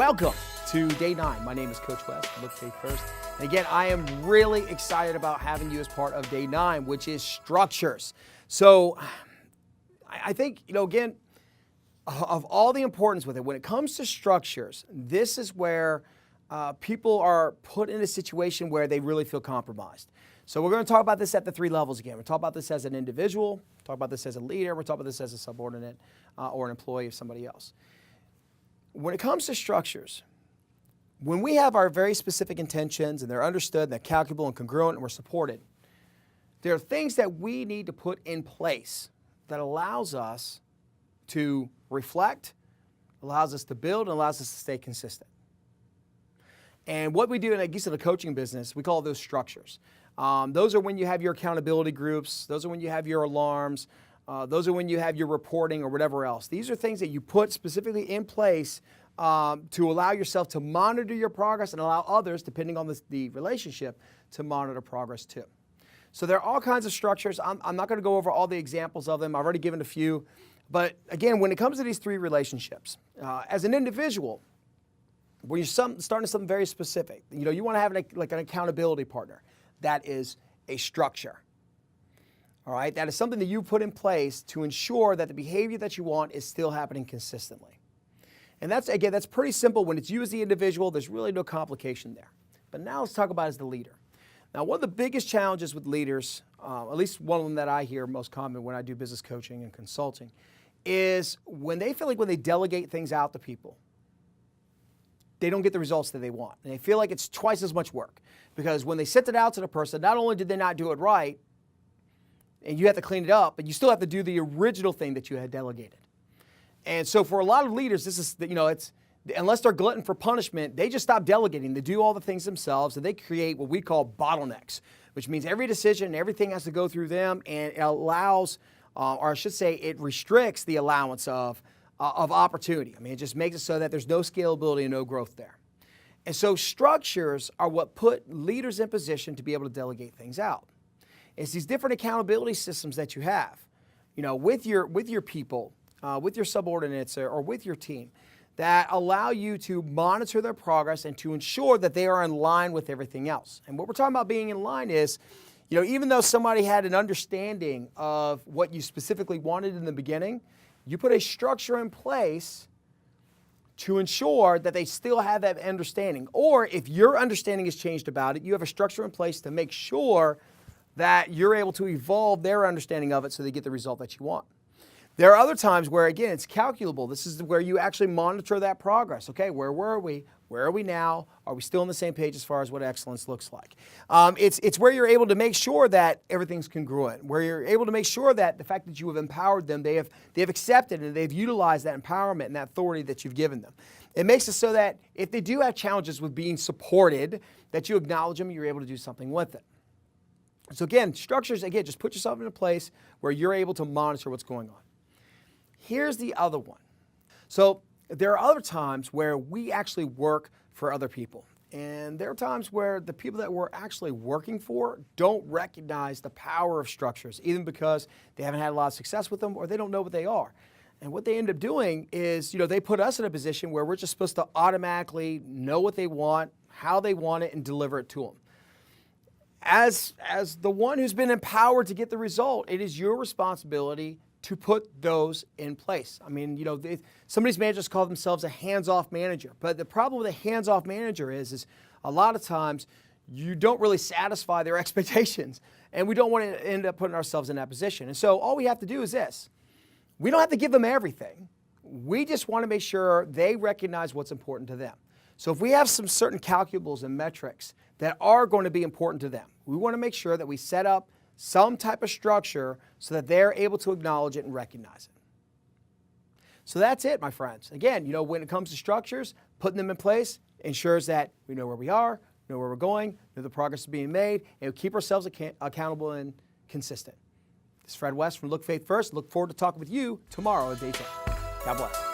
Welcome to day 9. My name is Coach West, Look Faith First. And again, I am really excited about having you as part of day 9, which is structures. So I think, again, of all the importance with it, when it comes to structures, this is where people are put in a situation where they really feel compromised. So we're going to talk about this at the 3 levels again. We'll talk about this as an individual, talk about this as a leader, we'll talk about this as a subordinate or an employee of somebody else. When it comes to structures, when we have our very specific intentions and they're understood, and they're calculable and congruent and we're supported, there are things that we need to put in place that allows us to reflect, allows us to build, and allows us to stay consistent. And what we do in the coaching business, we call those structures. Those are when you have your accountability groups. Those are when you have your alarms. Those are when you have your reporting or whatever else. These are things that you put specifically in place to allow yourself to monitor your progress and allow others, depending on the relationship, to monitor progress too. So there are all kinds of structures. I'm not going to go over all the examples of them. I've already given a few. But again, when it comes to these 3 relationships, as an individual, when you're starting something very specific, you want to have an accountability partner. That is a structure. All right, that is something that you put in place to ensure that the behavior that you want is still happening consistently. And that's pretty simple. When it's you as the individual, there's really no complication there. But now let's talk about as the leader. Now, one of the biggest challenges with leaders, at least one of them that I hear most common when I do business coaching and consulting, is when they feel like when they delegate things out to people, they don't get the results that they want. And they feel like it's twice as much work. Because when they sent it out to the person, not only did they not do it right, and you have to clean it up, but you still have to do the original thing that you had delegated. And so for a lot of leaders, this is, it's unless they're glutton for punishment, they just stop delegating. They do all the things themselves, and they create what we call bottlenecks, which means every decision, everything has to go through them, and it allows, or I should say, it restricts the allowance of opportunity. I mean, it just makes it so that there's no scalability and no growth there. And so structures are what put leaders in position to be able to delegate things out. It's these different accountability systems that you have, with your people, with your subordinates or with your team that allow you to monitor their progress and to ensure that they are in line with everything else. And what we're talking about being in line is, even though somebody had an understanding of what you specifically wanted in the beginning, you put a structure in place to ensure that they still have that understanding. Or if your understanding has changed about it, you have a structure in place to make sure that you're able to evolve their understanding of it so they get the result that you want. There are other times where, again, it's calculable. This is where you actually monitor that progress. Okay, where were we? Where are we now? Are we still on the same page as far as what excellence looks like? It's where you're able to make sure that everything's congruent, where you're able to make sure that the fact that you have empowered them, they have accepted and they've utilized that empowerment and that authority that you've given them. It makes it so that if they do have challenges with being supported, that you acknowledge them and you're able to do something with it. So again, structures, just put yourself in a place where you're able to monitor what's going on. Here's the other one. So there are other times where we actually work for other people. And there are times where the people that we're actually working for don't recognize the power of structures, either because they haven't had a lot of success with them or they don't know what they are. And what they end up doing is, they put us in a position where we're just supposed to automatically know what they want, how they want it, and deliver it to them. As the one who's been empowered to get the result, it is your responsibility to put those in place. I mean, some of these managers call themselves a hands-off manager. But the problem with a hands-off manager is a lot of times you don't really satisfy their expectations. And we don't want to end up putting ourselves in that position. And so all we have to do is this. We don't have to give them everything. We just want to make sure they recognize what's important to them. So if we have some certain calculables and metrics that are going to be important to them, we want to make sure that we set up some type of structure so that they're able to acknowledge it and recognize it. So that's it, my friends. Again, when it comes to structures, putting them in place ensures that we know where we are, know where we're going, know the progress is being made, and keep ourselves accountable and consistent. This is Fred West from Look Faith First. Look forward to talking with you tomorrow at day 10. God bless.